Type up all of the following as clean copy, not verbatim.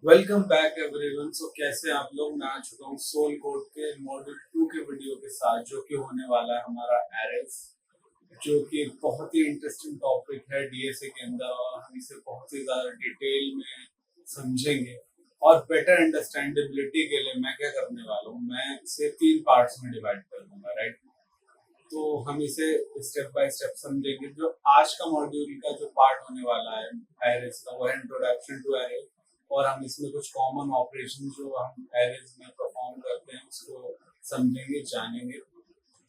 Welcome back everyone. सो कैसे आप लोग? मैं आ चुका हूँ सोल कोड के मॉड्यूल 2 के वीडियो के साथ, जो कि होने वाला है हमारा एरेस, जो कि एक बहुत ही इंटरेस्टिंग टॉपिक है डीएसए के अंदर, और हम इसे बहुत ही ज्यादा डिटेल में समझेंगे। और बेटर अंडरस्टैंडेबिलिटी के लिए मैं क्या करने वाला हूँ, मैं इसे 3 पार्ट्स में डिवाइड कर दूंगा, राइट। तो हम इसे स्टेप बाय स्टेप समझेंगे। जो आज का मॉड्यूल का जो पार्ट होने वाला है एरेज का, वो है इंट्रोडक्शन टू एरे। और हम इसमें कुछ कॉमन ऑपरेशन जो हम एरेज में परफॉर्म करते हैं उसको समझेंगे, जानेंगे।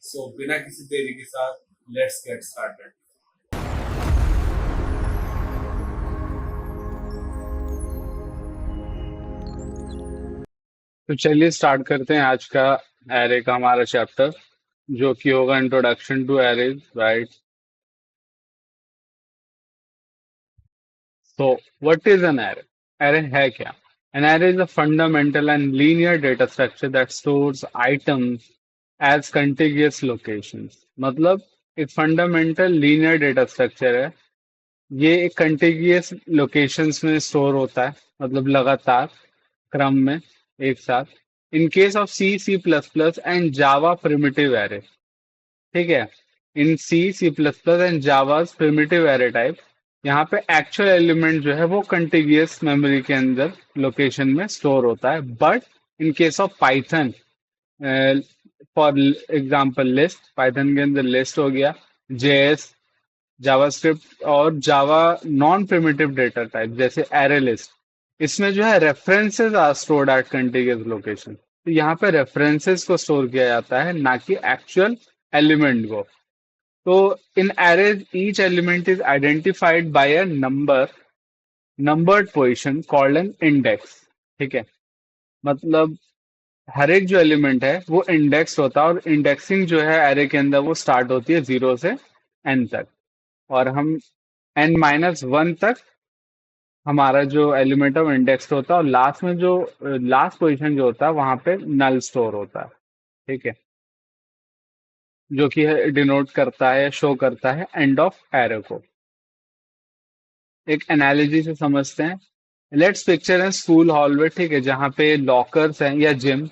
सो बिना किसी देरी के साथ लेट्स गेट स्टार्टेड। तो चलिए स्टार्ट करते हैं आज का एरे का हमारा चैप्टर, जो कि होगा introduction to arrays, right. So what is an array? Array है क्या? An array is a fundamental and linear data structure that stores items as contiguous locations. मतलब एक फंडामेंटल लीनियर डेटा स्ट्रक्चर है। ये एक कंटिग्यूअस लोकेशंस में स्टोर होता है, मतलब लगातार क्रम में एक साथ। In case of C C plus plus and Java primitive array, ठीक है। In C C plus plus and Java's primitive array type, यहाँ पे एक्चुअल एलिमेंट जो है वो कंटिग्यूअस मेमोरी के अंदर लोकेशन में स्टोर होता है। But in case of Python, for example list, Python के अंदर लिस्ट हो गया, जेएस, जावास्क्रिप्ट और Java non primitive data type जैसे एरे लिस्ट, इसमें जो है references are stored at contiguous location. तो यहाँ पे रेफरेंसेस को स्टोर किया जाता है, ना कि एक्चुअल एलिमेंट को। तो in arrays, each element is identified by a numbered position called an index, ठीक है। मतलब हर एक जो एलिमेंट है वो इंडेक्स होता है, और इंडेक्सिंग जो है एरे के अंदर वो स्टार्ट होती है 0 से n तक। और हम n-1 तक हमारा जो एलिमेंट है वो इंडेक्स होता है, और लास्ट में जो लास्ट पोजीशन जो होता है वहां पे नल स्टोर होता है, ठीक है, जो कि डिनोट करता है, शो करता है एंड ऑफ एरे को। एक एनालॉजी से समझते हैं। लेट्स पिक्चर है स्कूल हॉलवे, ठीक है, जहाँ पे लॉकर्स हैं या जिम,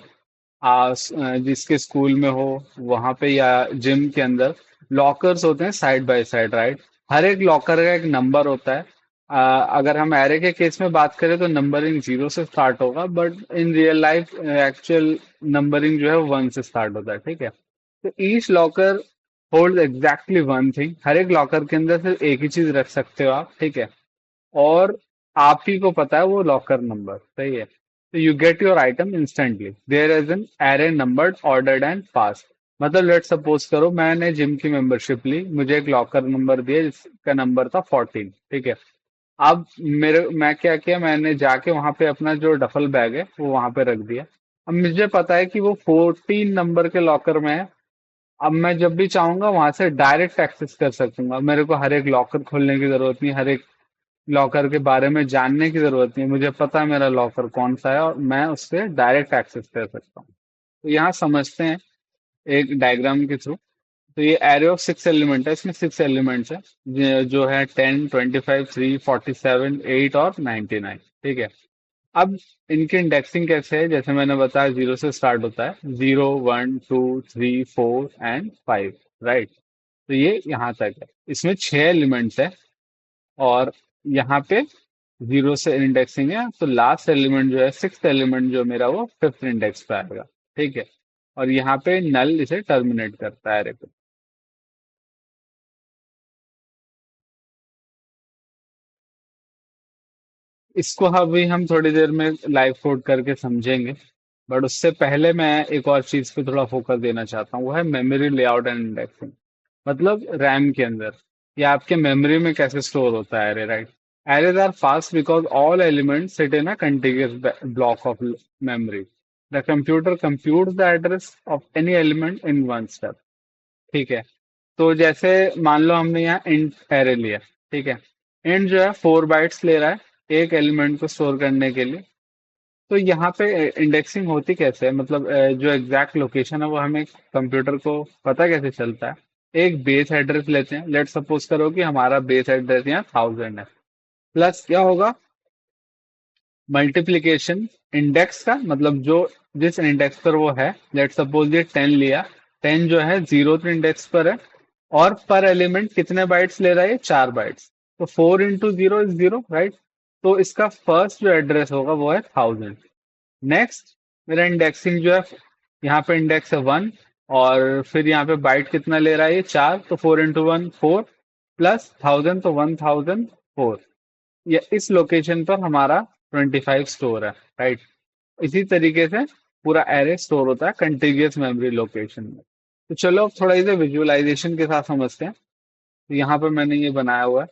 जिसके स्कूल में हो वहां पे, या जिम के अंदर लॉकर्स होते हैं साइड बाय साइड, राइट। हर एक लॉकर का एक नंबर होता है। अगर हम एरे के केस में बात करें तो नंबरिंग 0 से स्टार्ट होगा, but in real life actual numbering जो है वो 1 से स्टार्ट होता है, ठीक है। तो each locker hold exactly one thing. हर एक लॉकर के अंदर सिर्फ एक ही चीज रख सकते हो आप, ठीक है। और आप ही को पता है वो लॉकर नंबर, सही है। तो you get your item instantly, there is an array numbered ordered and fast. मतलब लेट सपोज करो मैंने जिम की मेंबरशिप ली, मुझे एक लॉकर नंबर दिया जिसका नंबर था 14, ठीक है। अब मैं क्या किया, मैंने जाके वहां पे अपना जो डफल बैग है वो वहां पे रख दिया। अब मुझे पता है कि वो 14 नंबर के लॉकर में है। अब मैं जब भी चाहूंगा वहां से डायरेक्ट एक्सेस कर सकूंगा। मेरे को हर एक लॉकर खोलने की जरूरत नहीं, हर एक लॉकर के बारे में जानने की जरूरत नहीं, मुझे पता है मेरा लॉकर कौन सा है और मैं उससे डायरेक्ट एक्सेस कर सकता हूँ। तो यहाँ समझते हैं एक डायग्राम के थ्रू। तो ये एरे ऑफ 6 एलिमेंट है, इसमें 6 एलिमेंट्स है, जो है 10, 25, 3, 47, 8 और 99, ठीक है। अब इनकी इंडेक्सिंग कैसे है, जैसे मैंने बताया 0 से स्टार्ट होता है, 0, 1, 2, 3, 4 एंड 5, राइट। तो ये यहाँ तक है, इसमें 6 एलिमेंट्स है। और यहाँ पे 0 से इंडेक्सिंग है, तो लास्ट एलिमेंट जो है, सिक्स एलिमेंट जो मेरा, वो फिफ्थ इंडेक्स पे आएगा, ठीक है। और यहाँ पे नल इसे टर्मिनेट करता है एरे पे। इसको अभी हम थोड़ी देर में लाइव कोड करके समझेंगे, बट उससे पहले मैं एक और चीज पे थोड़ा फोकस देना चाहता हूँ, वो है मेमोरी लेआउट एंड इंडेक्सिंग। मतलब रैम के अंदर या आपके मेमोरी में कैसे स्टोर होता है array, right. Arrays are fast because all elements sit in a contiguous block of memory. The computer computes the address of any element in one step, ठीक है। तो जैसे मान लो हमने यहाँ इंट एरे लिया, ठीक है। इंट जो है 4 बाइट्स ले रहा है एक एलिमेंट को स्टोर करने के लिए। तो यहाँ पे इंडेक्सिंग होती कैसे है, मतलब जो एग्जैक्ट लोकेशन है वो हमें कंप्यूटर को पता कैसे चलता है। एक बेस एड्रेस लेते हैं, लेट सपोज करो कि हमारा बेस एड्रेस यहाँ 1000 है। प्लस क्या होगा, मल्टीप्लीकेशन इंडेक्स का, मतलब जो जिस इंडेक्स पर वो है, लेट सपोज ये 10 लिया, 10 जो है 0th इंडेक्स पर है, और पर एलिमेंट कितने बाइट्स ले रहा है, 4 बाइट्स। तो 4 into 0 is 0, राइट। तो इसका फर्स्ट जो एड्रेस होगा वो है 1000। नेक्स्ट, मेरा इंडेक्सिंग जो है, यहाँ पे इंडेक्स है 1, और फिर यहाँ पे बाइट कितना ले रहा है, ये 4, तो 4 into 1 4, प्लस 1000, तो 1004। ये इस लोकेशन पर हमारा 25 स्टोर है, राइट। इसी तरीके से पूरा एरे स्टोर होता है कंटिगियस मेमोरी लोकेशन में। तो चलो अब थोड़ा इसे विजुअलाइजेशन के साथ समझते हैं। तो यहाँ पे मैंने ये बनाया हुआ है।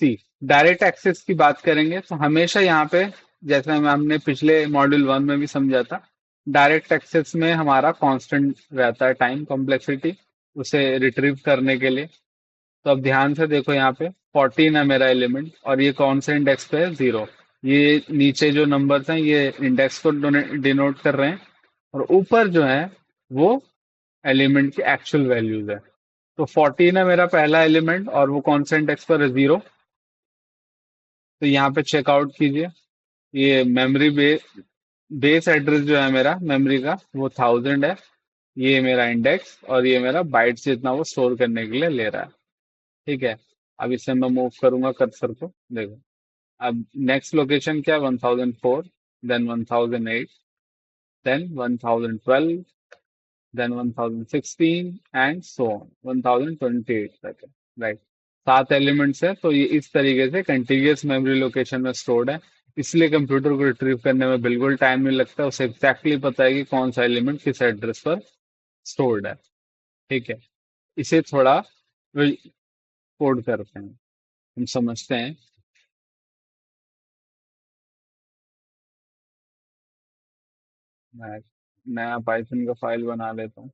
सी, डायरेक्ट एक्सेस की बात करेंगे तो हमेशा यहाँ पे, जैसे हमने पिछले मॉड्यूल 1 में भी समझा था, डायरेक्ट एक्सेस में हमारा कांस्टेंट रहता है टाइम कॉम्प्लेक्सिटी, उसे रिट्रीव करने के लिए। तो अब ध्यान से देखो, यहाँ पे 14 है मेरा एलिमेंट, और ये कौन से इंडेक्स पे है, 0। ये नीचे जो नंबर्स हैं ये इंडेक्स को डिनोट कर रहे हैं, और ऊपर जो है वो एलिमेंट की एक्चुअल वैल्यूज है। तो 14 है मेरा पहला एलिमेंट, और वो कौन सा इंडेक्स पर है, 0। तो यहाँ पे चेकआउट कीजिए, ये मेमोरी बेस एड्रेस जो है मेरा मेमोरी का, वो 1000 है। ये मेरा इंडेक्स, और ये मेरा बाइट्स जितना वो स्टोर करने के लिए ले रहा है। ठीक है। अब इसे मैं मूव करूंगा कर्सर को, देखो। अब नेक्स्ट लोकेशन क्या है, 1004, then 1008, then 1012, then 1016, and so on 1028 तक है, राइट। 7 एलिमेंट्स है, तो ये इस तरीके से कंटिन्यूअस मेमोरी लोकेशन में स्टोर्ड है। इसलिए कंप्यूटर को रिट्रीव करने में बिल्कुल टाइम नहीं लगता, उसे एग्जैक्टली पता है कि कौन सा एलिमेंट किस एड्रेस पर स्टोर्ड है। ठीक है। इसे थोड़ा कोड करते हैं, हम समझते हैं। मैं नया पाइथन का फाइल बना लेता हूँ।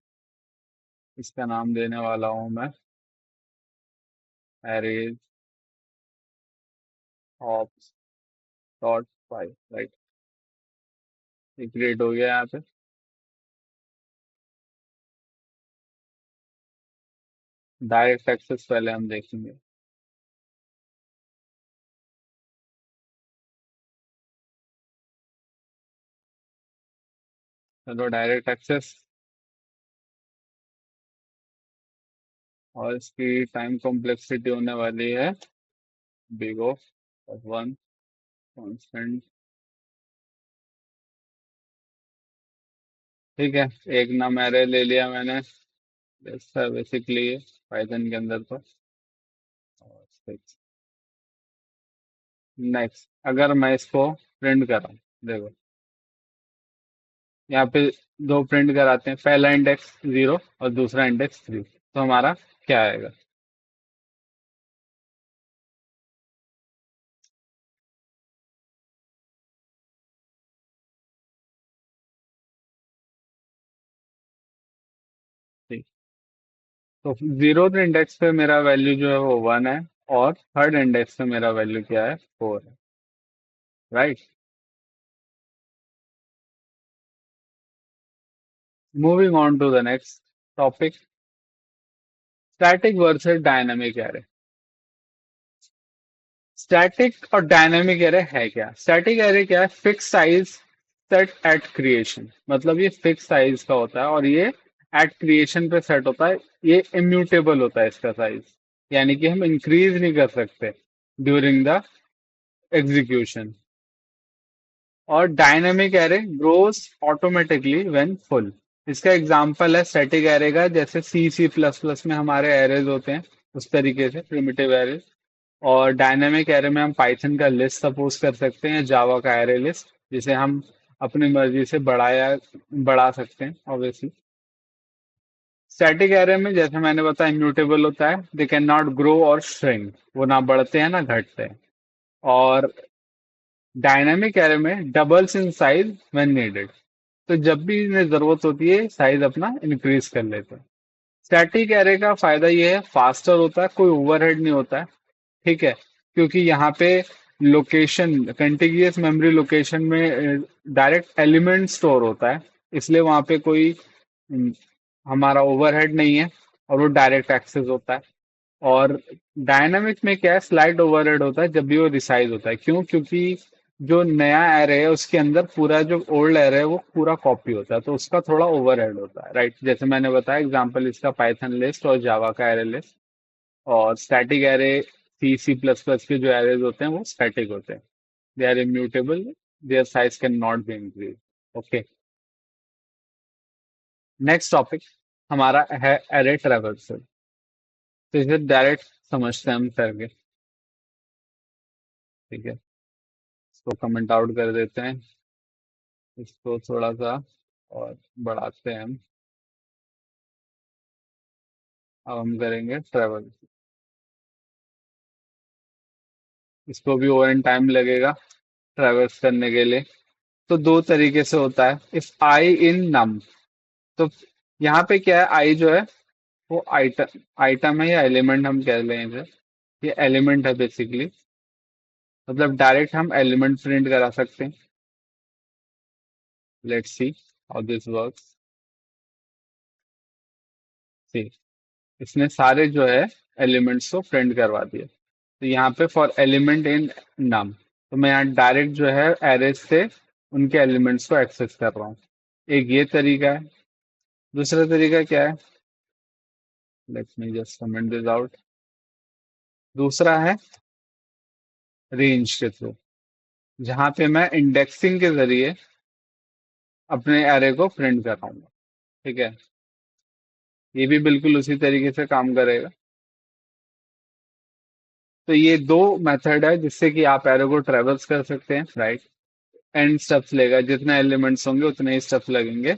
इसका नाम देने वाला हूँ मैं arrays hops dot file, right. ये क्रिएट हो गया यहाँ पे। डायरेक्ट एक्सेस पहले हम देखेंगे। चलो डायरेक्ट एक्सेस, और इसकी टाइम कॉम्प्लेक्सिटी होने वाली है बिग O ऑफ 1 कांस्टेंट। ठीक है। एक नाम एरे ले लिया मैंने, जैसा बेसिकली पाइथन के अंदर तो। नेक्स्ट, अगर मैं इसको प्रिंट कराऊं, देखो यहाँ पे दो प्रिंट कराते हैं, पहला इंडेक्स 0 और दूसरा इंडेक्स 3, तो हमारा क्या आएगा। ठीक। तो 0th इंडेक्स पे मेरा वैल्यू जो है वो 1 है, और थर्ड इंडेक्स पे मेरा वैल्यू क्या है, 4 है, राइट। Moving on to the next topic, static versus dynamic array. Static और डायनामिक एरे है क्या, स्टैटिक एरे क्या है, fix size set at creation, मतलब ये फिक्स साइज का होता है, और ये एट क्रिएशन पे सेट होता है। ये इम्यूटेबल होता है इसका साइज, यानी कि हम इंक्रीज नहीं कर सकते ड्यूरिंग द एग्जीक्यूशन। और dynamic array grows automatically when full. इसका एग्जांपल है स्टैटिक एरे का, जैसे सी प्लस प्लस में हमारे एरेज होते हैं, उस तरीके से प्रिमिटिव एरे। और डायनेमिक एरे में हम पाइथन का लिस्ट सपोज कर सकते हैं, जावा का एरे लिस्ट, जिसे हम अपनी मर्जी से बढ़ा सकते हैं ऑब्वियसली। स्टैटिक एरे में जैसे मैंने बताया इम्यूटेबल होता है, दे कैन नॉट ग्रो और श्रिंक, वो ना बढ़ते हैं ना घटते हैं। और डायनामिक एरे में doubles in size when needed, तो जब भी इन्हें जरूरत होती है साइज अपना इंक्रीज कर लेते हैं। स्टैटिक एरे का फायदा ये है, फास्टर होता है, कोई ओवरहेड नहीं होता है। ठीक है। क्योंकि यहाँ पे लोकेशन, कंटिगियस मेमोरी लोकेशन में डायरेक्ट एलिमेंट स्टोर होता है, इसलिए वहां पे कोई हम्म, हमारा ओवरहेड नहीं है, और वो डायरेक्ट एक्सेस होता है। और डायनामिक में क्या है, स्लाइड ओवरहेड होता है जब भी वो रिसाइज होता है। क्यों, क्योंकि जो नया एरे है उसके अंदर पूरा जो ओल्ड एरे है वो पूरा कॉपी होता है, तो उसका थोड़ा ओवरहेड होता है, राइट? जैसे मैंने बताया एग्जांपल इसका पाइथन लिस्ट और जावा का एरे लिस्ट। और static array C C plus plus के जो एरेज होते हैं वो स्टैटिक होते हैं, they are immutable, their size can not be increase. Okay, next topic हमारा है एरे ट्रैवर्सल। तो इसे डायरेक्ट समझते हैं हम करके, ठीक है? इसको कमेंट आउट कर देते हैं, इसको थोड़ा सा और बढ़ाते हैं हम। अब हम करेंगे ट्रेवल, इसको भी ओवर एंड टाइम लगेगा ट्रेवल्स करने के लिए। तो दो तरीके से होता है, इफ आई इन नम। तो यहाँ पे क्या है, आई जो है वो आइटम आइटम है या एलिमेंट हम कह लें इसे, ये एलिमेंट है बेसिकली। मतलब डायरेक्ट हम एलिमेंट प्रिंट करा सकते हैं। Let's see how this works. See, इसने सारे जो है एलिमेंट्स को प्रिंट करवा दिए। तो यहाँ पे फॉर एलिमेंट इन नम, तो मैं यहाँ डायरेक्ट जो है एरेज से उनके एलिमेंट्स को एक्सेस कर रहा हूँ। एक ये तरीका है। दूसरा तरीका क्या है, let me just comment this out. दूसरा है रेंज के थ्रू, जहां पे मैं इंडेक्सिंग के जरिए अपने एरे को प्रिंट कर रहा हूँ, ठीक है? ये भी बिल्कुल उसी तरीके से काम करेगा। तो ये दो मेथड है जिससे कि आप एरे को ट्रेवल्स कर सकते हैं, राइट? एंड स्टेप्स लेगा, जितने एलिमेंट्स होंगे उतने ही स्टेप्स लगेंगे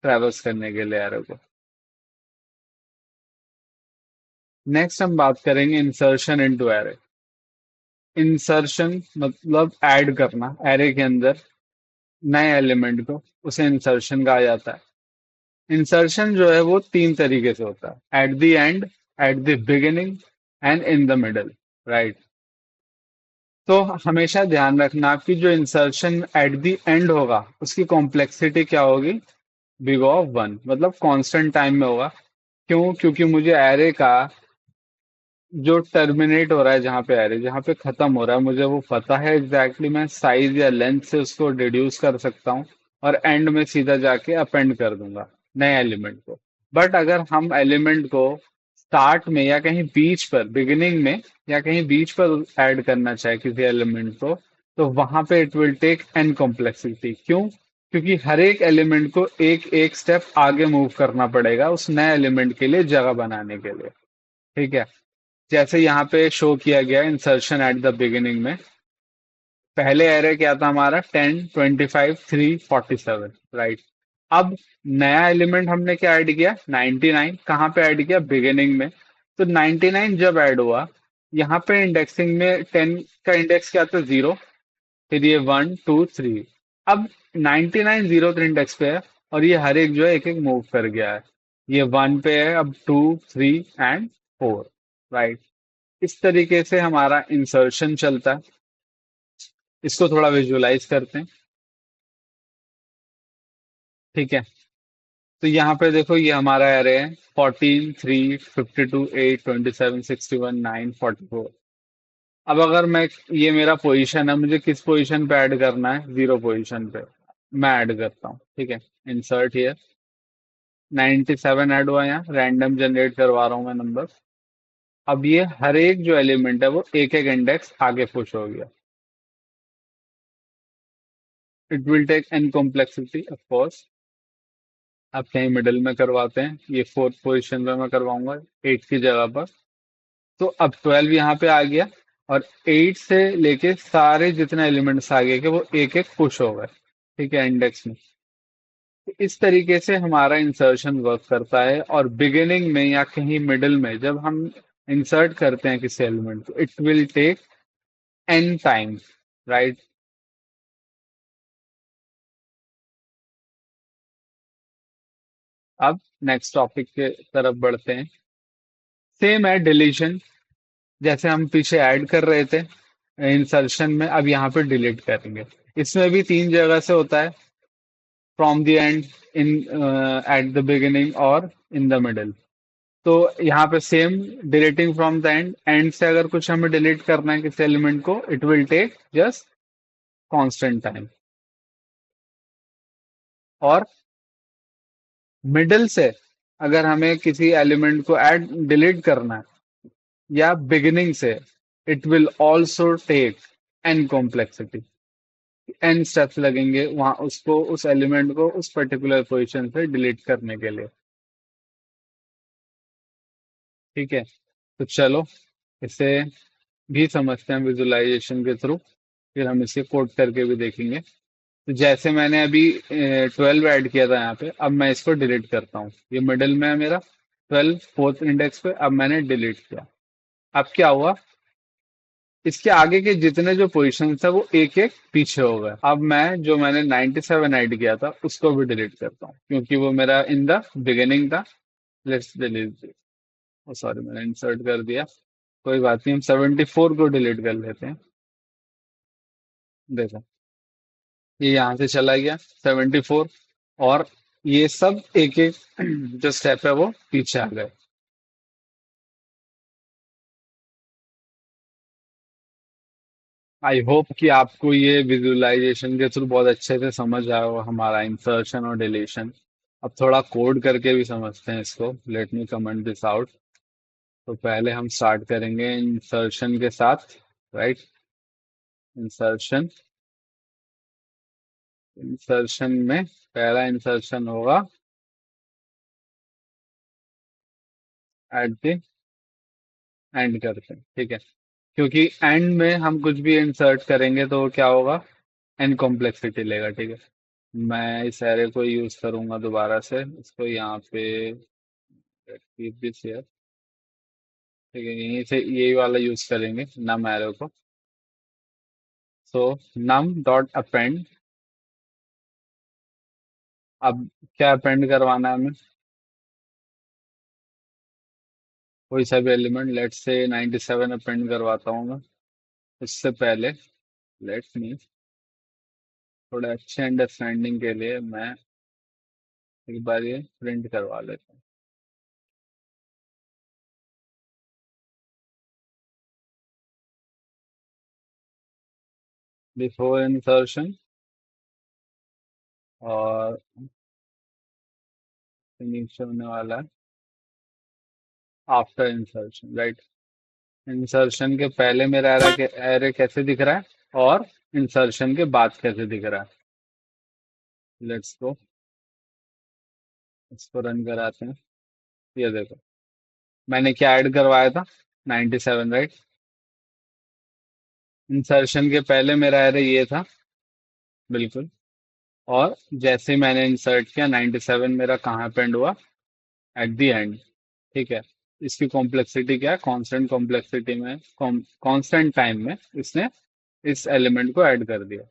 ट्रेवल्स करने के लिए एरे को। नेक्स्ट हम बात करेंगे इंसर्शन इनटू एरे। इंसर्शन मतलब ऐड करना एरे के अंदर नए एलिमेंट को, उसे इंसर्शन कहा जाता है। इंसर्शन जो है वो तीन तरीके से होता है, at the end, at the beginning and in the middle, right? तो हमेशा ध्यान रखना कि जो इंसर्शन एट द एंड होगा उसकी कॉम्प्लेक्सिटी क्या होगी, बिग ऑफ वन, मतलब कांस्टेंट टाइम में होगा। क्यों? क्योंकि मुझे एरे का जो टर्मिनेट हो रहा है, जहाँ पे एरे जहाँ पे खत्म हो रहा है, मुझे वो पता है एग्जैक्टली। मैं साइज या लेंथ से उसको डिड्यूस कर सकता हूँ और एंड में सीधा जाके अपेंड कर दूंगा नए एलिमेंट को। बट अगर हम एलिमेंट को स्टार्ट में या कहीं बीच पर, बिगिनिंग में या कहीं बीच पर ऐड करना चाहे किसी एलिमेंट को, तो वहां पे it will take N complexity. क्यों? क्योंकि हर एक एलिमेंट को एक एक स्टेप आगे मूव करना पड़ेगा उस नए एलिमेंट के लिए जगह बनाने के लिए, ठीक है? जैसे यहाँ पे शो किया गया इंसर्शन एट द बिगिनिंग में, पहले एरे क्या था हमारा, 10 25 3 47, राइट? अब नया एलिमेंट हमने क्या ऐड किया, 99। कहाँ पे ऐड किया, बिगिनिंग में। तो 99 जब ऐड हुआ, यहाँ पे इंडेक्सिंग में 10 का इंडेक्स क्या था, 0। फिर ये 1 2 3। अब 99 0 इंडेक्स पे है, और ये हर एक जो है एक एक मूव कर गया है। ये 1 पे है, अब 2 3 एंड 4, राइट? इस तरीके से हमारा इंसर्शन चलता है। इसको थोड़ा विजुअलाइज करते हैं, ठीक है? तो यहाँ पे देखो, ये हमारा एरे है 14 3 52 8 27 61 9 44। अब अगर मैं, ये मेरा पोजीशन है, मुझे किस पोजीशन पे ऐड करना है, 0 पोजीशन पे मैं ऐड करता हूँ, ठीक है? इंसर्ट हियर, 97 ऐड हुआ, यहाँ रैंडम जनरेट करवा रहा हूँ मैं नंबर। अब ये हर एक जो एलिमेंट है वो एक एक इंडेक्स आगे पुश हो गया। It will take N complexity of course. आप कहीं मिडिल में करवाते हैं, ये फोर्थ पोजीशन पे मैं करवाऊंगा 8 की जगह पर। तो अब 12 यहाँ पे आ गया, और 8 से लेके सारे जितने एलिमेंट्स आगे के वो एक एक पुश हो गए, ठीक है, इंडेक्स में। तो इस तरीके से हमारा इंसर्शन वर्क करता है। और बिगिनिंग में या कहीं मिडिल में जब हम इंसर्ट करते हैं किसी एलिमेंट को, it will take N time, right? अब नेक्स्ट टॉपिक के तरफ बढ़ते हैं। सेम है डिलीशन, जैसे हम पीछे ऐड कर रहे थे इंसर्शन में, अब यहाँ पे डिलीट करेंगे। इसमें भी तीन जगह से होता है, from the end, in, at the beginning और इन द मिडल। तो यहाँ पे same, deleting from the end, and से अगर कुछ हमें डिलीट करना है किसी एलिमेंट को, it will take just constant time. और मिडिल से अगर हमें किसी एलिमेंट को ऐड डिलीट करना है या बिगिनिंग से, it will also take N complexity. N steps लगेंगे वहां उसको, उस एलिमेंट को उस पर्टिकुलर पोजीशन से डिलीट करने के लिए। ठीक है, तो चलो इसे भी समझते हैं विजुअलाइजेशन के थ्रू, फिर हम इसे कोड करके भी देखेंगे। तो जैसे मैंने अभी 12 ऐड किया था यहाँ पे, अब मैं इसको डिलीट करता हूँ। ये मिडिल में है मेरा 12 फोर्थ इंडेक्स पे, अब मैंने डिलीट किया। अब क्या हुआ, इसके आगे के जितने जो पोजीशन था वो एक एक पीछे हो गए। अब मैं जो मैंने 97 ऐड किया था उसको भी डिलीट करता हूँ, क्योंकि वो मेरा इन द बिगिनिंग था। लेट्स डिलीट, सॉरी मैंने इंसर्ट कर दिया, कोई बात नहीं, हम 74 को डिलीट कर लेते हैं। देखो ये यहाँ से चला गया 74, और ये सब एक एक जो स्टेप है वो पीछे आ गए। आई होप कि आपको ये विजुअलाइजेशन के थ्रू बहुत अच्छे से समझ आया हो हमारा इंसर्शन और डिलीशन। अब थोड़ा कोड करके भी समझते हैं इसको। Let me comment this out. तो पहले हम स्टार्ट करेंगे इंसर्शन के साथ, राइट। इंसर्शन, इंसर्शन में पहला इंसर्शन होगा एट द एंड करते हैं, ठीक है। क्योंकि एंड में हम कुछ भी इंसर्ट करेंगे तो वो क्या होगा, एन कॉम्प्लेक्सिटी लेगा, ठीक है। मैं इस एरे को यूज करूंगा दोबारा से, इसको यहाँ पे कीप दिस हियर, ठीक है, यहीं से यही वाला यूज करेंगे नम एरो को। सो नम डॉट अपेंड, अब क्या अपेंड करवाना है हमें, कोई सा भी एलिमेंट, लेट से 97 अपेंड करवाता हूँ मैं। उससे पहले लेट मी थोड़ा अच्छे अंडरस्टैंडिंग के लिए मैं एक बार ये प्रिंट करवा लेता हूँ। बिफोर इंसर्शन और नीचे होने वाला है आफ्टर इंसर्शन, राइट। इंसर्शन के पहले मेरा एरे कैसे दिख रहा है और इंसर्शन के बाद कैसे दिख रहा है। लेट्स गो, इसको रन कराते हैं। ये देखो मैंने क्या ऐड करवाया था, 97, राइट। इंसर्शन के पहले मेरा एरे ये था, बिल्कुल। और जैसे ही मैंने इंसर्ट किया 97 मेरा कहाँ पे एंड हुआ, एट द एंड, ठीक है। इसकी कॉम्प्लेक्सिटी क्या है, कांस्टेंट कॉम्प्लेक्सिटी में, कांस्टेंट टाइम में इसने इस एलिमेंट को ऐड कर दिया,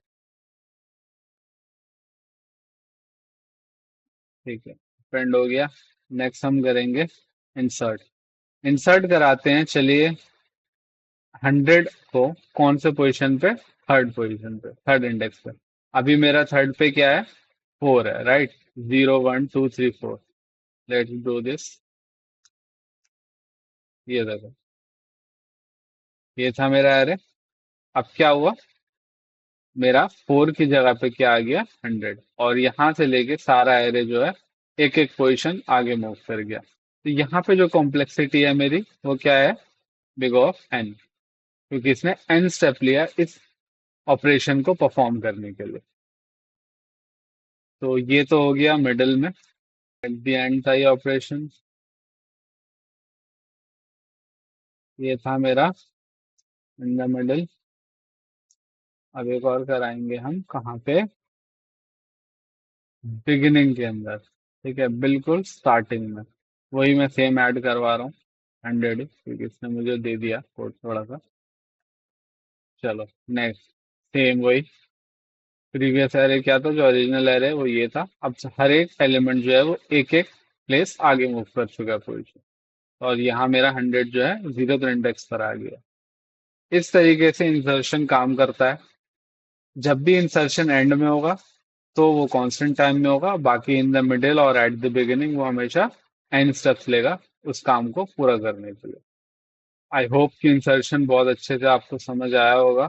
ठीक है। फ्रेंड हो गया। नेक्स्ट हम करेंगे इंसर्ट। इंसर्ट कराते हैं, चलिए 100 को कौन से पोजीशन पे, थर्ड पोजीशन पे, थर्ड इंडेक्स पे। अभी मेरा थर्ड पे क्या है, 4 है, राइट। 0 1 2 3 4, let's do this. ये देखो ये था मेरा एरे। अब क्या हुआ, मेरा 4 की जगह पे क्या आ गया, 100, और यहाँ से लेके सारा एरे जो है एक एक पोजीशन आगे मूव कर गया। तो यहाँ पे जो कॉम्प्लेक्सिटी है मेरी वो क्या है, बिग ऑफ एन, क्योंकि इसने एन स्टेप लिया इस ऑपरेशन को परफॉर्म करने के लिए। तो ये तो हो गया मिडिल में, एट द एंड था ये ऑपरेशन। ये था मेरा इन द मिडिल। अब एक और कराएंगे हम, कहाँ पे, बिगिनिंग के अंदर, ठीक है, बिल्कुल स्टार्टिंग में। वही मैं सेम ऐड करवा रहा हूँ 100 ही, क्योंकि इसने मुझे दे दिया कोड थोड़ा सा। चलो नेक्स्ट, सेम वही। प्रीवियस एरे क्या था, जो ओरिजिनल एरे वो ये था। अब हर एक एलिमेंट जो है वो एक एक प्लेस आगे मूव कर चुका है पोजीशन, और यहाँ मेरा 100 जो है 0th इंडेक्स पर आ गया। इस तरीके से इंसर्शन काम करता है। जब भी इंसर्शन एंड में होगा तो वो कांस्टेंट टाइम में होगा, बाकी इन द मिडिल और एट द बिगिनिंग वो हमेशा एन स्टेप्स लेगा उस काम को पूरा करने के लिए। आई होप कि इंसर्शन बहुत अच्छे से आपको समझ आया होगा।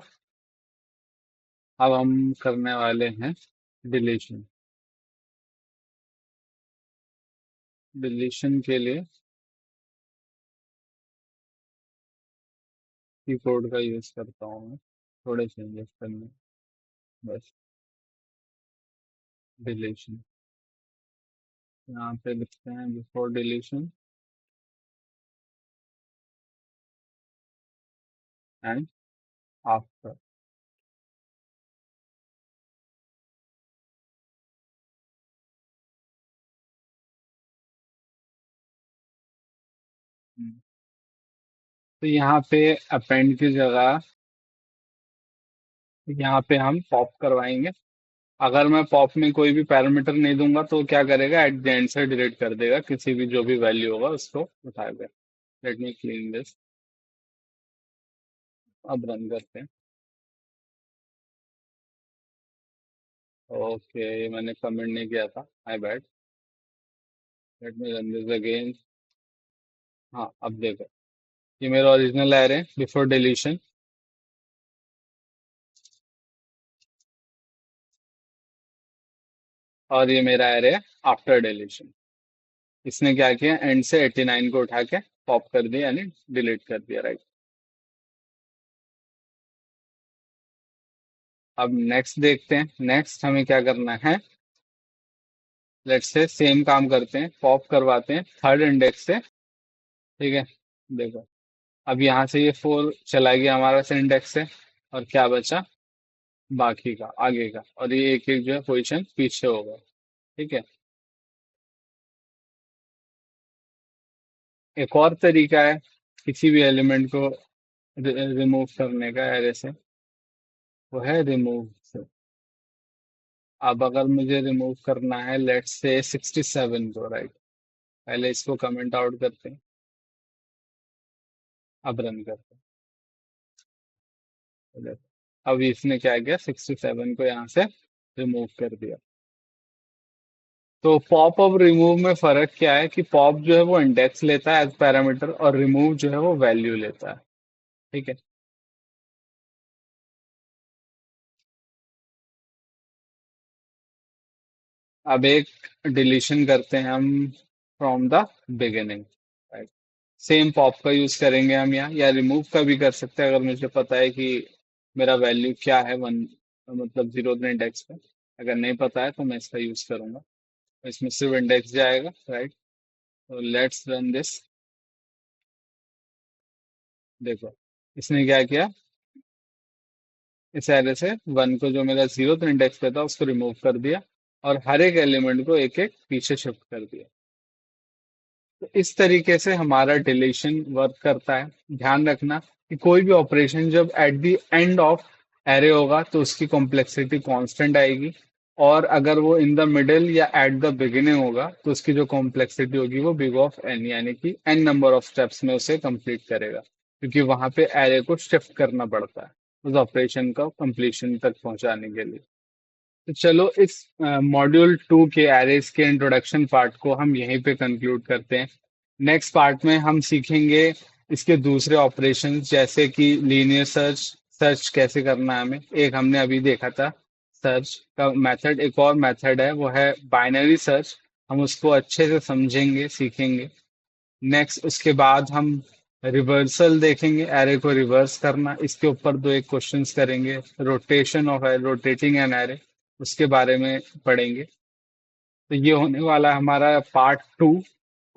अब हम करने वाले हैं डिलीशन। डिलीशन के लिए कीबोर्ड का यूज करता हूँ मैं, थोड़े चेंजेस करने, बस। डिलीशन, यहाँ पे लिखते हैं बिफोर डिलीशन एंड आफ्टर। तो यहाँ पे अपेंड की जगह यहाँ पे हम पॉप करवाएंगे। अगर मैं पॉप में कोई भी पैरामीटर नहीं दूंगा तो क्या करेगा, एट द एंड से डिलीट कर देगा, किसी भी जो भी वैल्यू होगा उसको उठाएगा। Let me clean this. अब रन करते हैं। ओके, मैंने कमेंट नहीं किया था, my bad. Let me run this again. हाँ, अब देखो, ये मेरा ओरिजिनल एरे है बिफोर डिलीशन, और ये मेरा एरे है आफ्टर डिलीशन। इसने क्या किया, एंड से 89 को उठा के पॉप कर दिया, यानी डिलीट कर दिया, राइट। अब नेक्स्ट देखते हैं। नेक्स्ट हमें क्या करना है, लेट्स से सेम काम करते हैं, पॉप करवाते हैं थर्ड इंडेक्स से। ठीक है, देखो, अब यहाँ से ये 4 चला गया हमारा इंडेक्स से, और क्या बचा, बाकी का, आगे का, और ये एक एक जो है पोजीशन पीछे होगा। ठीक है, एक और तरीका है किसी भी एलिमेंट को रिमूव करने का एरे से, वो है रिमूव से। अब अगर मुझे रिमूव करना है लेट्स से 67 को, राइट, पहले इसको कमेंट आउट करते हैं, अब रन करते हैं। देखो, अब इसने क्या किया, 67 को यहाँ से रिमूव कर दिया। तो पॉप और रिमूव में फर्क क्या है कि पॉप जो है वो इंडेक्स लेता है एज पैरामीटर, और रिमूव जो है वो वैल्यू लेता है। ठीक है, अब एक डिलीशन करते हैं हम from the beginning, right. Same pop का यूज करेंगे हम यहाँ, या रिमूव का भी कर सकते हैं, अगर मुझे पता है कि मेरा वैल्यू क्या है, वन मतलब 0 इंडेक्स पे। अगर नहीं पता है तो मैं इसका यूज करूंगा, इसमें सिर्फ इंडेक्स जाएगा, राइट। तो लेट्स रन दिस। देखो, इसने क्या किया, इस एरे से 1 को, जो मेरा 0 इंडेक्स पे था, उसको रिमूव कर दिया, और हर एक एलिमेंट को एक एक पीछे शिफ्ट कर दिया। तो इस तरीके से हमारा डिलीशन वर्क करता है। ध्यान रखना कि कोई भी ऑपरेशन जब at the end of array होगा तो उसकी कॉम्प्लेक्सिटी कांस्टेंट आएगी, और अगर वो इन द मिडिल या एट द बिगिनिंग होगा तो उसकी जो कॉम्प्लेक्सिटी होगी वो बिग ऑफ एन, यानी कि एन नंबर ऑफ स्टेप्स में उसे कंप्लीट करेगा, क्योंकि वहां पे एरे को शिफ्ट करना पड़ता है उस ऑपरेशन का कंप्लीशन तक पहुंचाने के लिए। तो चलो, इस मॉड्यूल 2 के एरेज के इंट्रोडक्शन पार्ट को हम यहीं पे कंक्लूड करते हैं। नेक्स्ट पार्ट में हम सीखेंगे इसके दूसरे ऑपरेशंस, जैसे कि लीनियर सर्च, सर्च कैसे करना है हमें, एक हमने अभी देखा था सर्च का मेथड। एक और मेथड है, वो है बाइनरी सर्च, हम उसको अच्छे से समझेंगे, सीखेंगे। नेक्स्ट उसके बाद हम रिवर्सल देखेंगे, एरे को रिवर्स करना, इसके ऊपर दो एक क्वेश्चंस करेंगे। Rotation of rotating an array, उसके बारे में पढ़ेंगे। तो ये होने वाला है हमारा पार्ट 2।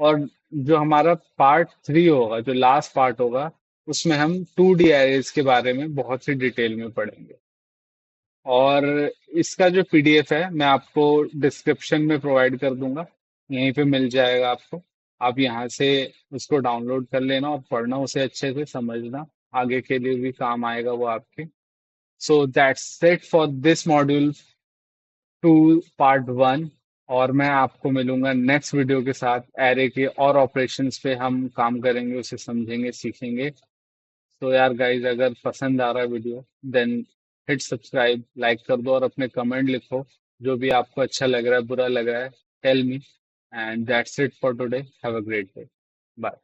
और जो हमारा पार्ट 3 होगा, जो लास्ट पार्ट होगा, उसमें हम 2D एरेज के बारे में बहुत सी डिटेल में पढ़ेंगे। और इसका जो पीडीएफ है मैं आपको डिस्क्रिप्शन में प्रोवाइड कर दूंगा, यहीं पे मिल जाएगा आपको। आप यहाँ से उसको डाउनलोड कर लेना और पढ़ना, उसे अच्छे से समझना, आगे के लिए भी काम आएगा वो आपके। So that's it for this module 2 part 1। और मैं आपको मिलूंगा नेक्स्ट वीडियो के साथ, एरे के और ऑपरेशंस पे हम काम करेंगे, उसे समझेंगे, सीखेंगे। तो यार गाइज, अगर पसंद आ रहा है video, then hit subscribe, like कर दो, और अपने कमेंट लिखो, जो भी आपको अच्छा लग रहा है, बुरा लग रहा है, tell me. And that's it for today, have a great day, bye.